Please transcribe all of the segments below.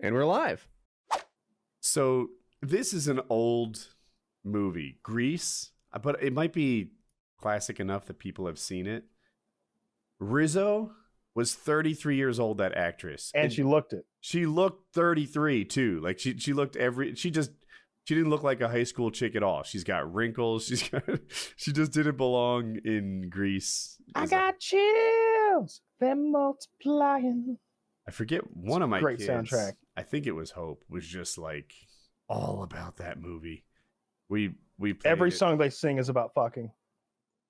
And we're live. So this is an old movie, Grease, but it might be classic enough that people have seen it. Rizzo was 33 years old, that actress. And she looked it. She looked 33 too. Like she looked she didn't look like a high school chick at all. She's got wrinkles. She just didn't belong in Grease. I got chills. They're multiplying. I forget one of my great kids. Soundtrack. I think it was Hope. Was just like all about that movie. We Every it. song they sing is about fucking.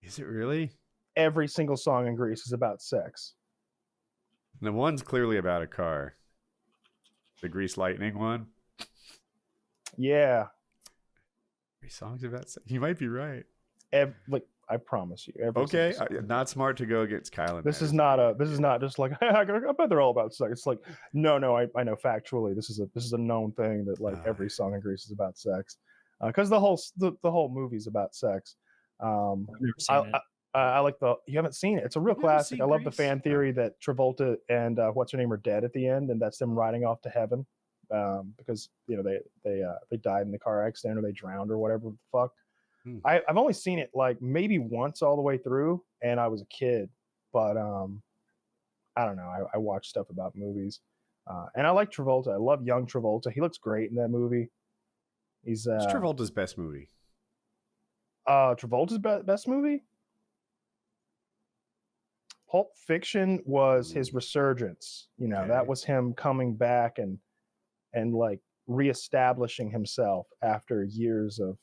Is it really? Every single song in Grease is about sex. The one's clearly about a car. The Grease Lightning one. Yeah. Every song's about sex. You might be right. Like I promise you. Every Okay, single song. not smart to go against Kyle. This is not just like I bet they're all about sex. It's like no, I know factually this is a known thing that like every song in Grease is about sex, because the whole movie's about sex. I've never seen it. I like you haven't seen it. It's a real classic. I love the fan theory that Travolta and what's her name are dead at the end, and that's them riding off to heaven, because they died in the car accident or they drowned or whatever the fuck. I've only seen it like maybe once all the way through, and I was a kid, but I don't know. I watch stuff about movies, and I like Travolta. I love young Travolta. He looks great in that movie. It's Travolta's best movie. Travolta's best movie. Pulp Fiction was his resurgence. That was him coming back and like reestablishing himself after years of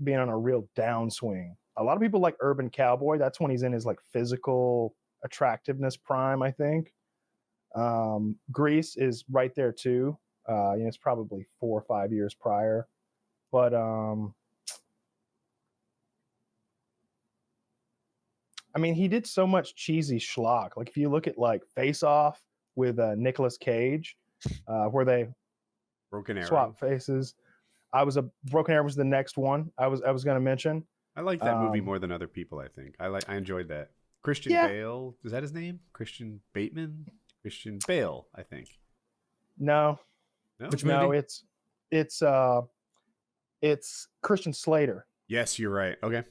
being on a real downswing. A lot of people like Urban Cowboy. That's when he's in his like physical attractiveness prime, I think. Grease is right there too. It's probably 4 or 5 years prior, but I mean, he did so much cheesy schlock. Like if you look at like Face Off with Nicolas Cage, where they Broken Arrow swap faces. Broken Arrow was the next one I was going to mention. I like that movie more than other people. I think I enjoyed that. Christian Bale, is that his name? Christian Bateman? Christian Bale, I think. No. Which movie? No, it's Christian Slater. Yes, you're right. Okay.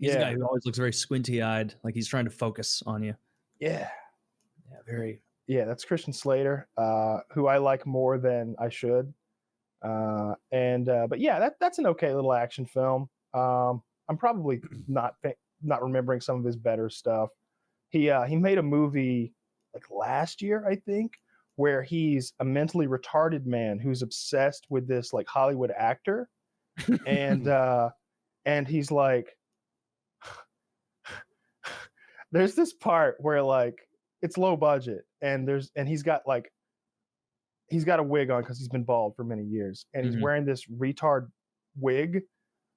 He's a guy who always looks very squinty-eyed, like he's trying to focus on you. Yeah. Yeah, very. Yeah, that's Christian Slater, who I like more than I should. But yeah, that's an okay little action film. I'm probably not remembering some of his better stuff. He made a movie like last year, I think, where he's a mentally retarded man who's obsessed with this like Hollywood actor, and he's like, there's this part where like it's low budget and he's got a wig on because he's been bald for many years, and he's wearing this retard wig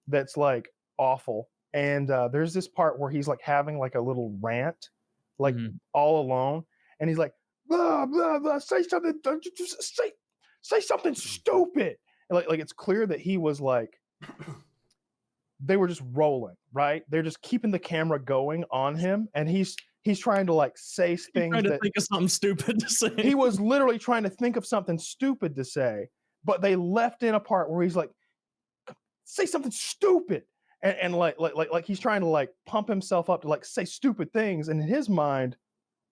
that's like awful. And there's this part where he's like having like a little rant, like all alone, and he's like, blah blah blah, say something, say something stupid. And like it's clear that he was like, they were just rolling, right? They're just keeping the camera going on him, and he's trying to like say things. Trying to think of something stupid to say. He was literally trying to think of something stupid to say, but they left in a part where he's like, say something stupid. And like he's trying to like pump himself up to like say stupid things. And in his mind,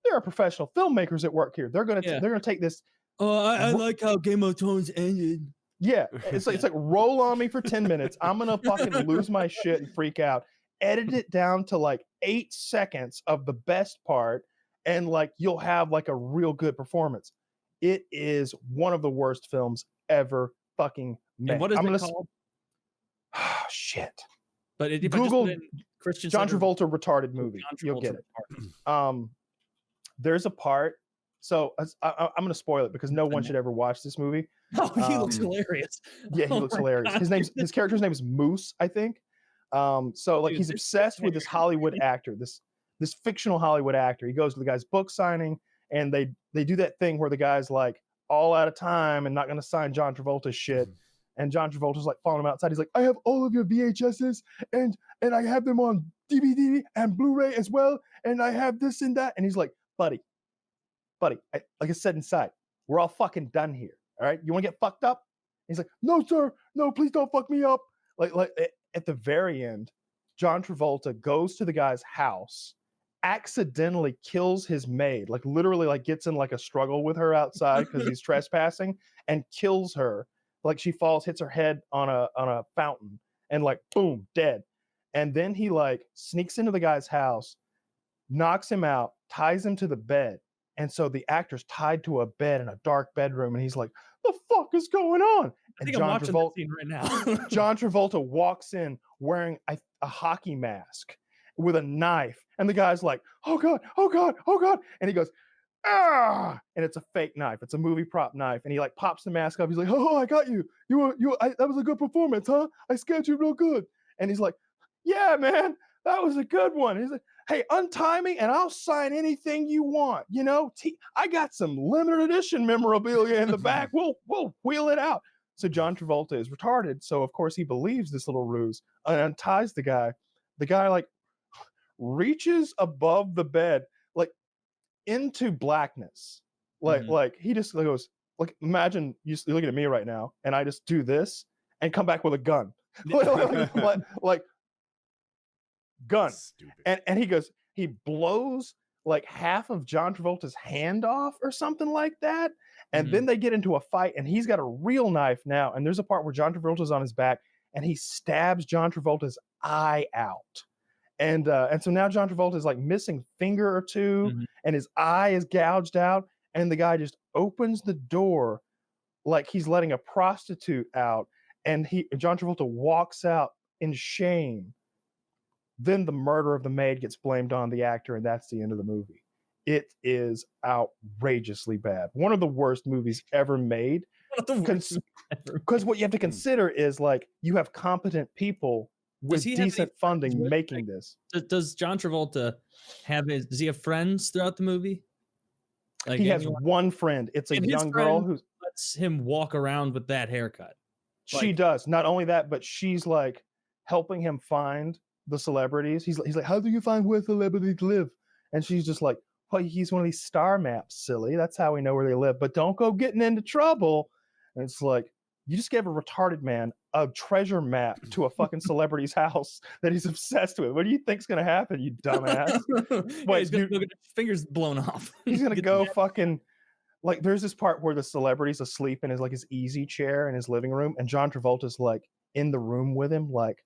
there are professional filmmakers at work here. They're gonna take this. Oh, I like how Game of Thrones ended. Yeah, it's like roll on me for 10 minutes. I'm gonna fucking lose my shit and freak out. Edit it down to like 8 seconds of the best part, and like you'll have like a real good performance. It is one of the worst films ever fucking made. And what is it called? Shit. But if Google Christian John Slater, Travolta retarded movie. You'll get it. There's a part. So I'm going to spoil it because no one should ever watch this movie. Oh, he looks hilarious. Yeah, he looks hilarious. God. His character's name is Moose, I think. So like he's obsessed with this Hollywood actor, this fictional Hollywood actor. He goes to the guy's book signing, and they do that thing where the guy's like all out of time and not going to sign John Travolta's shit. And John Travolta's like following him outside. He's like, I have all of your VHSs and I have them on DVD and Blu-ray as well. And I have this and that. And he's like, buddy, like I said inside, we're all fucking done here. All right, you want to get fucked up? He's like, no, sir, no, please don't fuck me up. Like at the very end, John Travolta goes to the guy's house, accidentally kills his maid, like literally like gets in like a struggle with her outside because he's trespassing, and kills her. Like she falls, hits her head on a fountain, and like boom, dead. And then he like sneaks into the guy's house, knocks him out, ties him to the bed. And so the actor's tied to a bed in a dark bedroom, and he's like, the fuck is going on? I think I'm watching that scene right now. John Travolta walks in wearing a hockey mask with a knife, and the guy's like, oh God, oh God, oh God. And he goes, ah, and it's a fake knife. It's a movie prop knife. And he like pops the mask up. He's like, oh, I got you. That was a good performance, huh? I scared you real good. And he's like, yeah, man, that was a good one. He's like, hey, untie me and I'll sign anything you want. You know, I got some limited edition memorabilia in the back. We'll wheel it out. So John Travolta is retarded. So of course he believes this little ruse and unties the guy. The guy like reaches above the bed, like into blackness. Like he just goes, like, imagine you're looking at me right now and I just do this and come back with a gun. like gun. Stupid. And he goes, he blows like half of John Travolta's hand off or something like that. And then they get into a fight, and he's got a real knife now. And there's a part where John Travolta's on his back and he stabs John Travolta's eye out. And so now John Travolta is like missing finger or two, and his eye is gouged out. And the guy just opens the door like he's letting a prostitute out. And John Travolta walks out in shame. Then the murder of the maid gets blamed on the actor, and that's the end of the movie. It is outrageously bad. One of the worst movies ever made. Because what you have to consider is like you have competent people with decent funding making this. Does John Travolta does he have friends throughout the movie? Like he has one friend. It's a young girl who lets him walk around with that haircut. She does. Not only that, but she's like helping him find the celebrities. He's like, how do you find where celebrities live? And she's just like, well, he's one of these star maps, silly. That's how we know where they live. But don't go getting into trouble. And it's like, you just gave a retarded man a treasure map to a fucking celebrity's house that he's obsessed with. What do you think's gonna happen, you dumbass? Yeah, he's gonna get his fingers blown off. He's gonna go fucking like. There's this part where the celebrity's asleep in his easy chair in his living room, and John Travolta's like in the room with him, like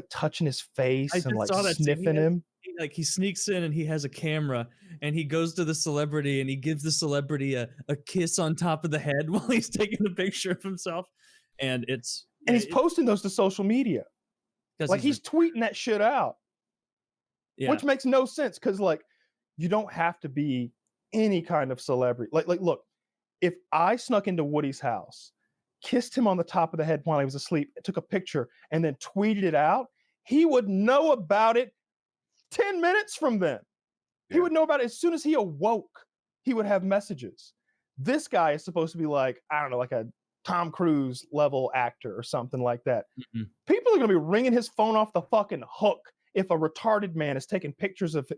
touching his face and like sniffing him. He sneaks in and he has a camera and he goes to the celebrity and he gives the celebrity a kiss on top of the head while he's taking a picture of himself. And he's posting those to social media. Like he's tweeting that shit out. Yeah. Which makes no sense because like you don't have to be any kind of celebrity. Like look, if I snuck into Woody's house, kissed him on the top of the head while he was asleep, took a picture, and then tweeted it out, he would know about it 10 minutes from then. He would know about it as soon as he awoke. He would have messages. This guy is supposed to be like, I don't know, like a Tom Cruise level actor or something like that. People are going to be ringing his phone off the fucking hook if a retarded man is taking pictures of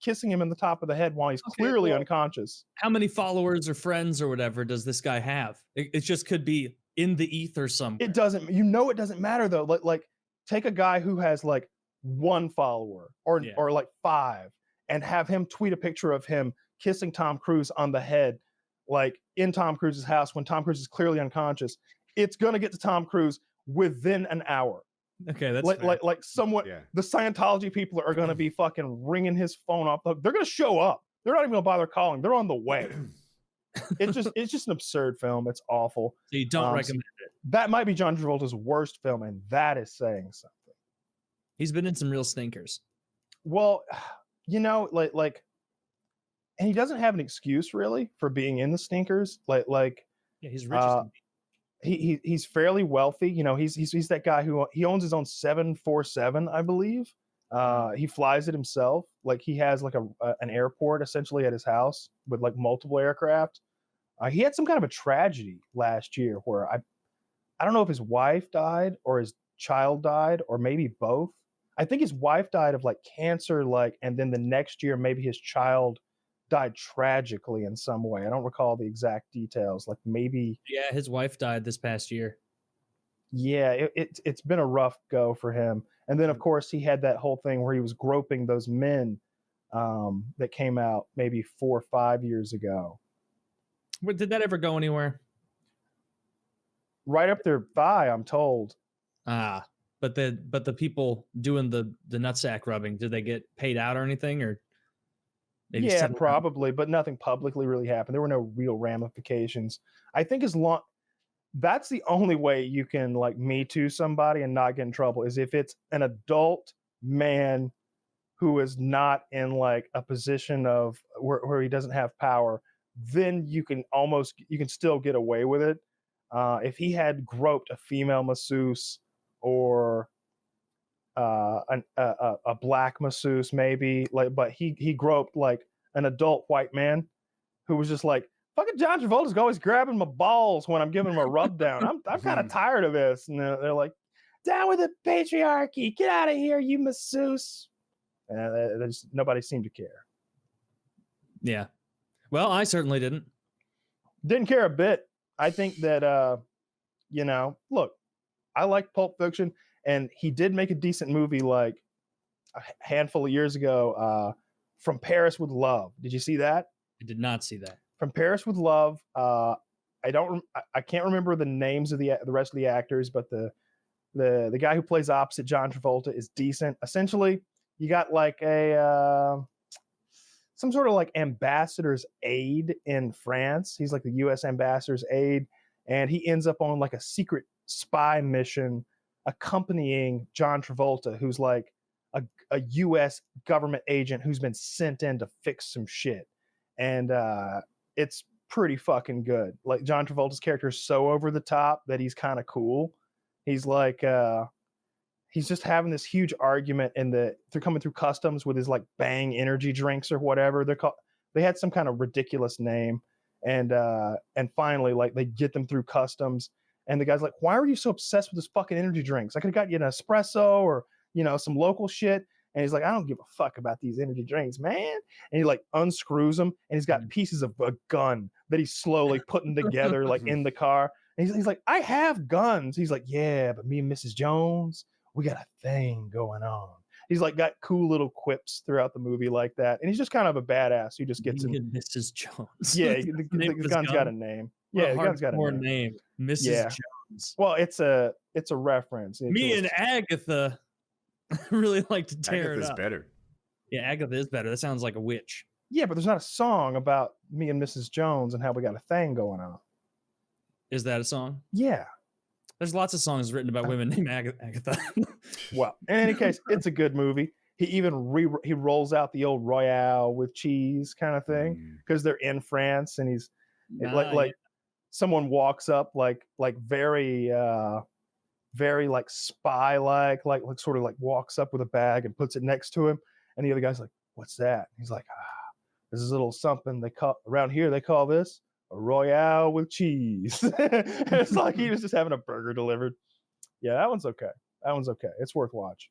kissing him in the top of the head while he's clearly unconscious. How many followers or friends or whatever does this guy have? It just could be in the ether somewhere. It doesn't, it doesn't matter though. Like take a guy who has like one follower or like 5 and have him tweet a picture of him kissing Tom Cruise on the head, like in Tom Cruise's house when Tom Cruise is clearly unconscious. It's going to get to Tom Cruise within an hour. Okay, that's like somewhat. Yeah. The Scientology people are going to be fucking ringing his phone off. They're going to show up. They're not even going to bother calling. They're on the way. It's just an absurd film. It's awful. So you don't recommend it? That might be John Travolta's worst film, and that is saying something. He's been in some real stinkers. Well, like, and he doesn't have an excuse really for being in the stinkers. Like, yeah, he's rich. He's fairly wealthy. He's that guy who he owns his own 747, I believe. He flies it himself. Like he has like an airport essentially at his house with like multiple aircraft. He had some kind of a tragedy last year where I don't know if his wife died or his child died or maybe both. I think his wife died of like cancer, and then the next year maybe his child died tragically in some way. I don't recall the exact details. Like maybe, Yeah, his wife died this past year. yeah, it's been a rough go for him. And then of course he had that whole thing where he was groping those men that came out maybe 4 or 5 years ago. Did that ever go anywhere? Right up their thigh, I'm told. But the people doing the nutsack rubbing, did they get paid out or anything, or Yeah, probably, but nothing publicly really happened. There were no real ramifications. I think that's the only way you can like Me Too somebody and not get in trouble is if it's an adult man who is not in like a position of where he doesn't have power. Then you can still get away with it. If he had groped a female masseuse or a black masseuse maybe, like, but he groped like an adult white man who was just like, fucking John Travolta's always grabbing my balls when I'm giving him a rub down. I'm kind of tired of this. And they're like, down with the patriarchy, get out of here, you masseuse. And nobody seemed to care. Yeah, well, I certainly Didn't care a bit. I think that look, I like Pulp Fiction, and he did make a decent movie like a handful of years ago, From Paris with Love. Did you see that? I did not see that. From Paris with Love. I can't remember the names of the rest of the actors, but the guy who plays opposite John Travolta is decent. Essentially, you got like some sort of like ambassador's aide in France. He's like the U.S. ambassador's aide, and he ends up on like a secret spy mission accompanying John Travolta, who's like a U.S. government agent who's been sent in to fix some shit. And it's pretty fucking good. Like John Travolta's character is so over the top that he's kind of cool. He's like he's just having this huge argument they're coming through customs with his like Bang energy drinks or whatever they're called. They had some kind of ridiculous name, and finally like they get them through customs, and the guy's like, why are you so obsessed with this fucking energy drinks? I could have got you an espresso or some local shit. And he's like, I don't give a fuck about these energy drinks, man. And he like unscrews them, and he's got pieces of a gun that he's slowly putting together like in the car. And he's like, I have guns. He's like, yeah, but me and Mrs. Jones, we got a thing going on. He's like got cool little quips throughout the movie like that. And he's just kind of a badass who just gets in. Mrs. Jones. Yeah, the gun's got a name. Yeah, the gun's got a name. Mrs. Jones. Well, it's a reference. Me and Agatha really like to tear Agatha's it up. Better. Yeah, Agatha is better. That sounds like a witch. Yeah, but there's not a song about me and Mrs. Jones and how we got a thing going on. Is that a song? Yeah. There's lots of songs written about women named Agatha. Well, in any case, it's a good movie. He even he rolls out the old Royale with cheese kind of thing because they're in France, and he's like someone walks up like very very like spy like sort of like walks up with a bag and puts it next to him, and the other guy's like, what's that? He's like, this is a little something they call around here, they call this a Royale with cheese. It's like he was just having a burger delivered. Yeah, that one's okay. It's worth watching.